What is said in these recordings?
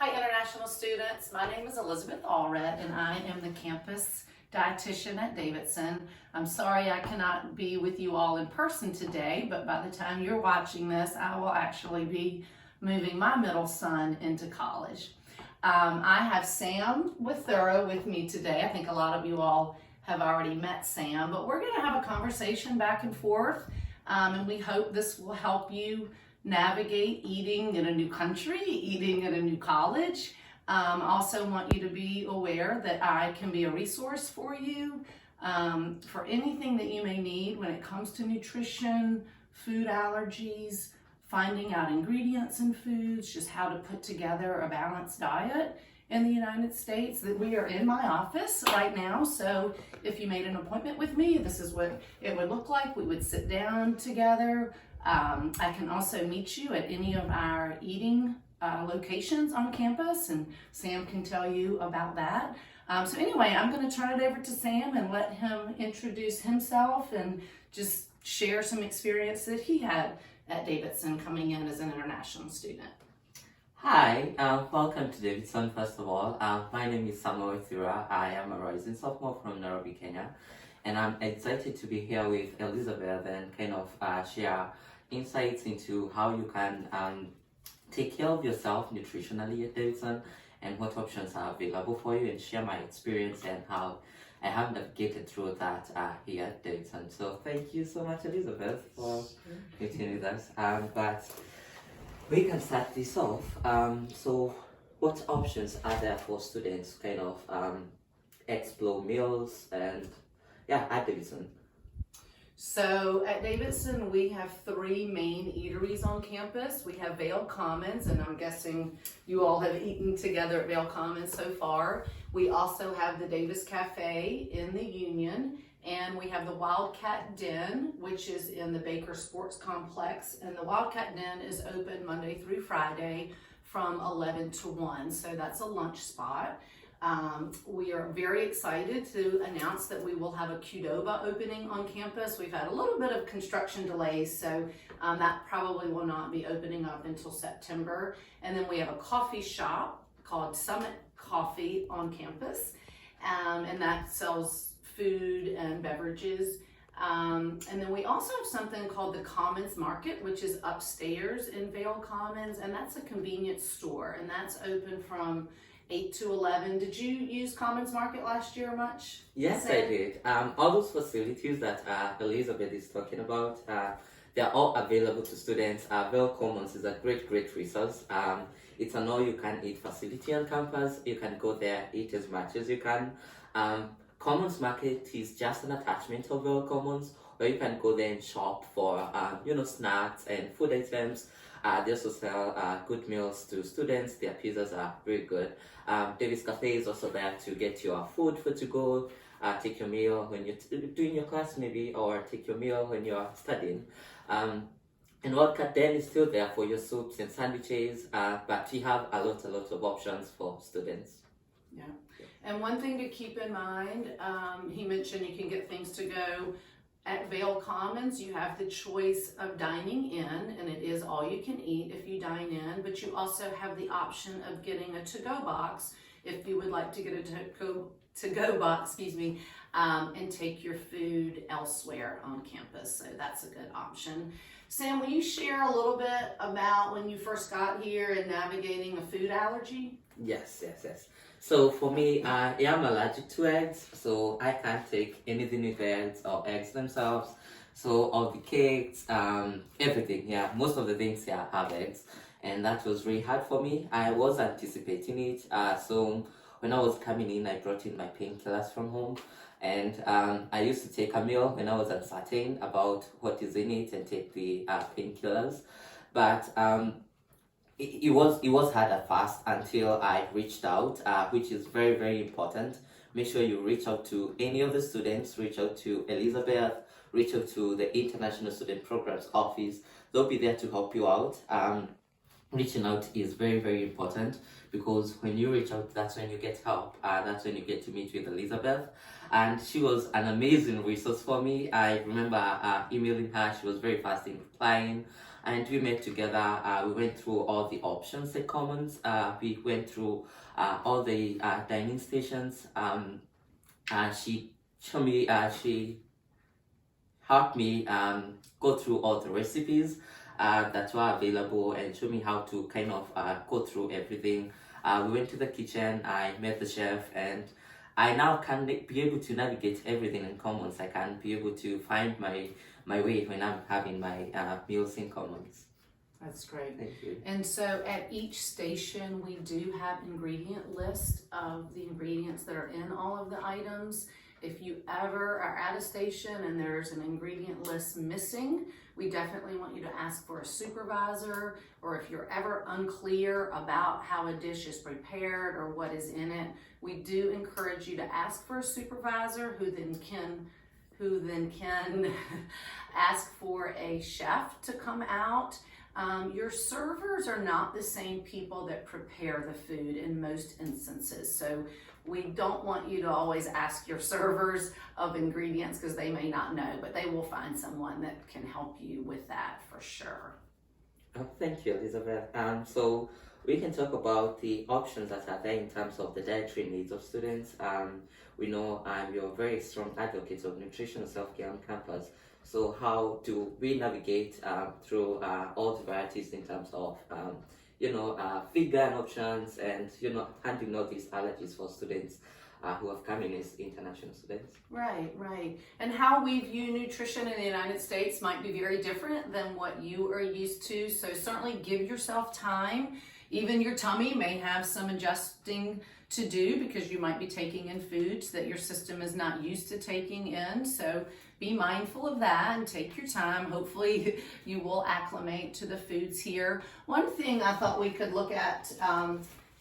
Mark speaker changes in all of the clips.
Speaker 1: Hi international students, my name is Elizabeth Allred and I am the campus dietitian at Davidson. I'm sorry I cannot be with you all in person today, but by the time you're watching this, I will actually be moving my middle son into college. I have Sam Waithira with me today. I think a lot of you all have already met Sam, but we're going to have a conversation back and forth, and we hope this will help you navigate eating in a new country, eating at a new college. Also want you to be aware that I can be a resource for you for anything that you may need when it comes to nutrition, food allergies, finding out ingredients in foods, just how to put together a balanced diet in the United States. That we are in my office right now, so if you made an appointment with me, this is what it would look like. We would sit down together. I can also meet you at any of our eating locations on campus, and Sam can tell you about that. So anyway, I'm going to turn it over to Sam and let him introduce himself and just share some experience that he had at Davidson coming in as an international student.
Speaker 2: Hi, welcome to Davidson. First of all, my name is Sam Waithira. I am a rising sophomore from Nairobi, Kenya, and I'm excited to be here with Elizabeth and kind of share insights into how you can take care of yourself nutritionally at Davidson and what options are available for you, and share my experience and how I have navigated through that here at Davidson. So thank you so much, Elizabeth, for meeting with us. But we can start this off. So what options are there for students to kind of explore meals and at Davidson?
Speaker 1: So at Davidson, we have three main eateries on campus. We have Vail Commons, and I'm guessing you all have eaten together at Vail Commons so far. We also have the Davis Cafe in the Union, and we have the Wildcat Den, which is in the Baker Sports Complex. And the Wildcat Den is open Monday through Friday from 11 to 1, so that's a lunch spot. We are very excited to announce that we will have a Qdoba opening on campus. We've had a little bit of construction delays, so that probably will not be opening up until September. And then we have a coffee shop called Summit Coffee on campus, and that sells food and beverages. And then we also have something called the Commons Market, which is upstairs in Vail Commons, and that's a convenience store, and that's open from 8 to 11. Did you use Commons Market last year much?
Speaker 2: Yes, I did. All those facilities that Elizabeth is talking about, they're all available to students. Vail Commons is a great resource. It's an all-you-can-eat facility on campus. You can go there, eat as much as you can. Commons Market is just an attachment of Vail Commons, where you can go there and shop for snacks and food items. They also sell good meals to students. Their pizzas are very good. Davis Cafe is also there to get your food for to go. Take your meal when you're doing your class maybe, or take your meal when you're studying. And Wildcat Den is still there for your soups and sandwiches, but we have a lot of options for students.
Speaker 1: Yeah. And one thing to keep in mind, he mentioned you can get things to go. At Vail Commons, you have the choice of dining in, and it is all you can eat if you dine in, but you also have the option of getting a to-go box if you would like to get a to-go box, and take your food elsewhere on campus. So that's a good option. Sam, will you share a little bit about when you first got here and navigating a food allergy?
Speaker 2: Yes. So for me, I am allergic to eggs, so I can't take anything with eggs or eggs themselves. So all the cakes, everything, most of the things have eggs, and that was really hard for me. I was anticipating it, so when I was coming in, I brought in my painkillers from home, and I used to take a meal when I was uncertain about what is in it and take the painkillers, but it was hard at first until I reached out, which is very important. Make sure you reach out to any of the students, reach out to Elizabeth, reach out to the International Student Programs Office. They'll be there to help you out. Reaching out is very important, because when you reach out, that's when you get help. That's when you get to meet with Elizabeth, and she was an amazing resource for me. I remember emailing her. She was very fast in replying. and we met together. We went through all the options at Commons. We went through all the dining stations. She showed me, she helped me go through all the recipes that were available and showed me how to kind of go through everything. We went to the kitchen, I met the chef, and I now can be able to navigate everything in Commons. I can be able to find my way when I'm having my meals in Commons.
Speaker 1: That's great.
Speaker 2: Thank you.
Speaker 1: And so at each station, we do have ingredient lists of the ingredients that are in all of the items. If you ever are at a station and there's an ingredient list missing, we definitely want you to ask for a supervisor, or if you're ever unclear about how a dish is prepared or what is in it, we do encourage you to ask for a supervisor who then can ask for a chef to come out. Your servers are not the same people that prepare the food in most instances. So we don't want you to always ask your servers of ingredients because they may not know, but they will find someone that can help you with that for sure.
Speaker 2: Thank you, Elizabeth. So we can talk about the options that are there in terms of the dietary needs of students. We know you're a very strong advocate of nutrition and self-care on campus. So how do we navigate through all the varieties in terms of vegan options and handling all these allergies for students who have come in as international students?
Speaker 1: Right. And how we view nutrition in the United States might be very different than what you are used to. So certainly give yourself time. Even your tummy may have some adjusting to do because you might be taking in foods that your system is not used to taking in. So be mindful of that and take your time. Hopefully you will acclimate to the foods here. One thing I thought we could look at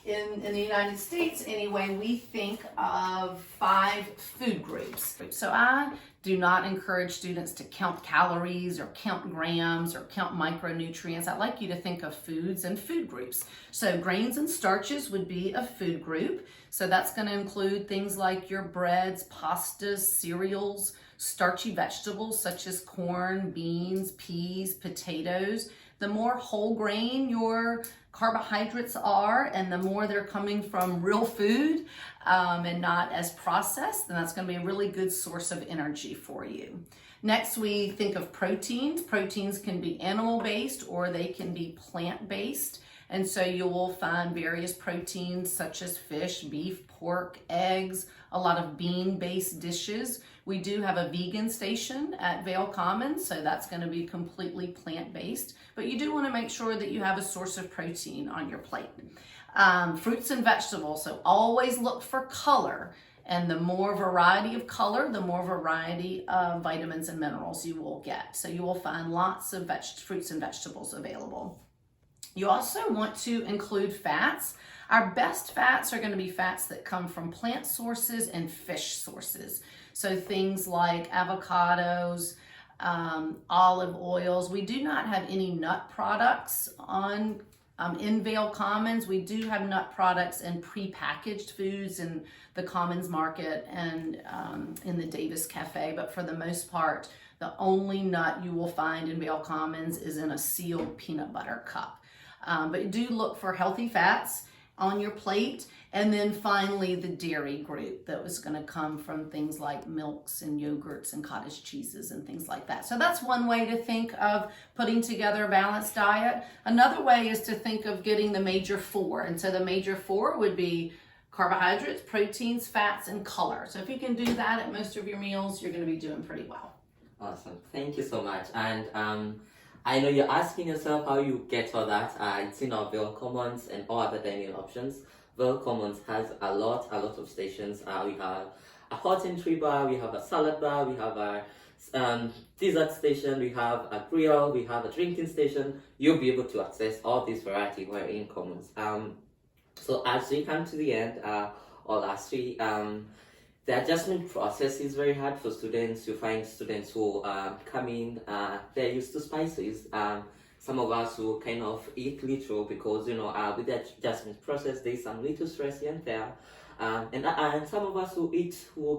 Speaker 1: in the United States anyway, we think of 5 food groups. So I do not encourage students to count calories or count grams or count micronutrients. I like you to think of foods and food groups. So grains and starches would be a food group. So that's going to include things like your breads, pastas, cereals, starchy vegetables such as corn, beans, peas, potatoes. The more whole grain your carbohydrates are and the more they're coming from real food and not as processed, then that's going to be a really good source of energy for you. Next, we think of proteins. Proteins can be animal-based or they can be plant-based. And so you will find various proteins such as fish, beef, pork, eggs, a lot of bean-based dishes. We do have a vegan station at Vail Commons, so that's going to be completely plant-based. But you do want to make sure that you have a source of protein on your plate. Fruits and vegetables, so always look for color. And the more variety of color, the more variety of vitamins and minerals you will get. So you will find lots of fruits and vegetables available. You also want to include fats. Our best fats are going to be fats that come from plant sources and fish sources. So things like avocados, olive oils. We do not have any nut products in Vail Commons. We do have nut products and prepackaged foods in the Commons Market and in the Davis Cafe, but for the most part, the only nut you will find in Vail Commons is in a sealed peanut butter cup. But do look for healthy fats on your plate. And then finally, the dairy group that was going to come from things like milks and yogurts and cottage cheeses and things like that. So that's one way to think of putting together a balanced diet. Another way is to think of getting the major 4. And so the major 4 would be carbohydrates, proteins, fats, and color. So if you can do that at most of your meals, you're going to be doing pretty well.
Speaker 2: Awesome. Thank you so much. And I know you're asking yourself how you get all that. It's in our Vail Commons and all other dining options. Vail Commons has a lot of stations. We have a hot entry bar, we have a salad bar, we have a dessert station, we have a grill, we have a drinking station. You'll be able to access all this variety while in Commons. So as we come to the end, or last week, the adjustment process is very hard for students. You find students who come in, they're used to spices. Some of us who kind of eat little because, with the adjustment process, there's some little stress here and there. And some of us who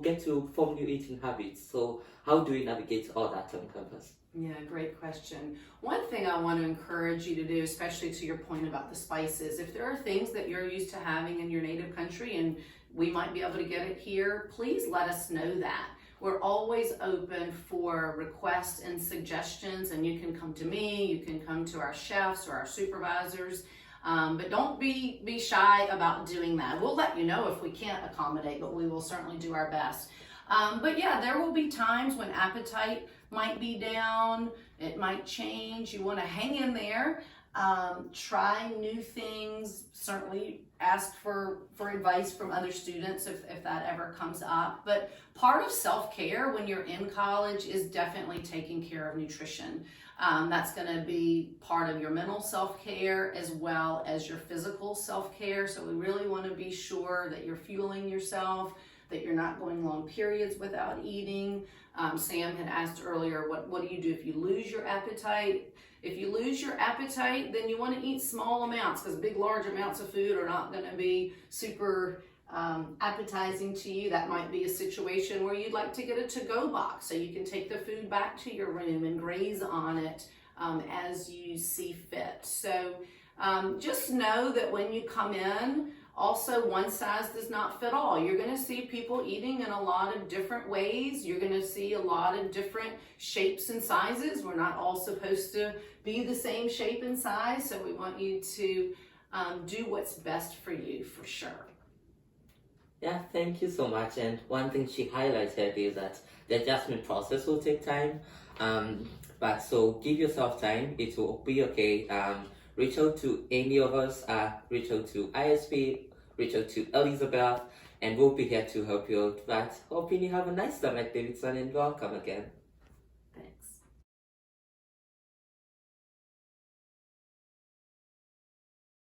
Speaker 2: get to form new eating habits. So how do we navigate all that on campus?
Speaker 1: Yeah, great question. One thing I want to encourage you to do, especially to your point about the spices, if there are things that you're used to having in your native country and we might be able to get it here, please let us know that. We're always open for requests and suggestions, and you can come to me, you can come to our chefs or our supervisors, but don't be shy about doing that. We'll let you know if we can't accommodate, but we will certainly do our best. But yeah, there will be times when appetite might be down, it might change. You want to hang in there, try new things, certainly ask for advice from other students if that ever comes up. But part of self-care when you're in college is definitely taking care of nutrition. That's going to be part of your mental self-care as well as your physical self-care. So we really want to be sure that you're fueling yourself, that you're not going long periods without eating. Sam had asked earlier, what do you do if you lose your appetite? If you lose your appetite, then you want to eat small amounts, because big, large amounts of food are not going to be super appetizing to you. That might be a situation where you'd like to get a to-go box so you can take the food back to your room and graze on it as you see fit. So just know that when you come in, also, one size does not fit all. You're going to see people eating in a lot of different ways. You're going to see a lot of different shapes and sizes. We're not all supposed to be the same shape and size, so we want you to do what's best for you, for sure.
Speaker 2: Yeah, thank you so much. And one thing she highlighted is that the adjustment process will take time. But so give yourself time. It will be okay. Reach out to any of us, reach out to ISP, reach out to Elizabeth, and we'll be here to help you out. But hoping you have a nice time at Davidson and welcome again.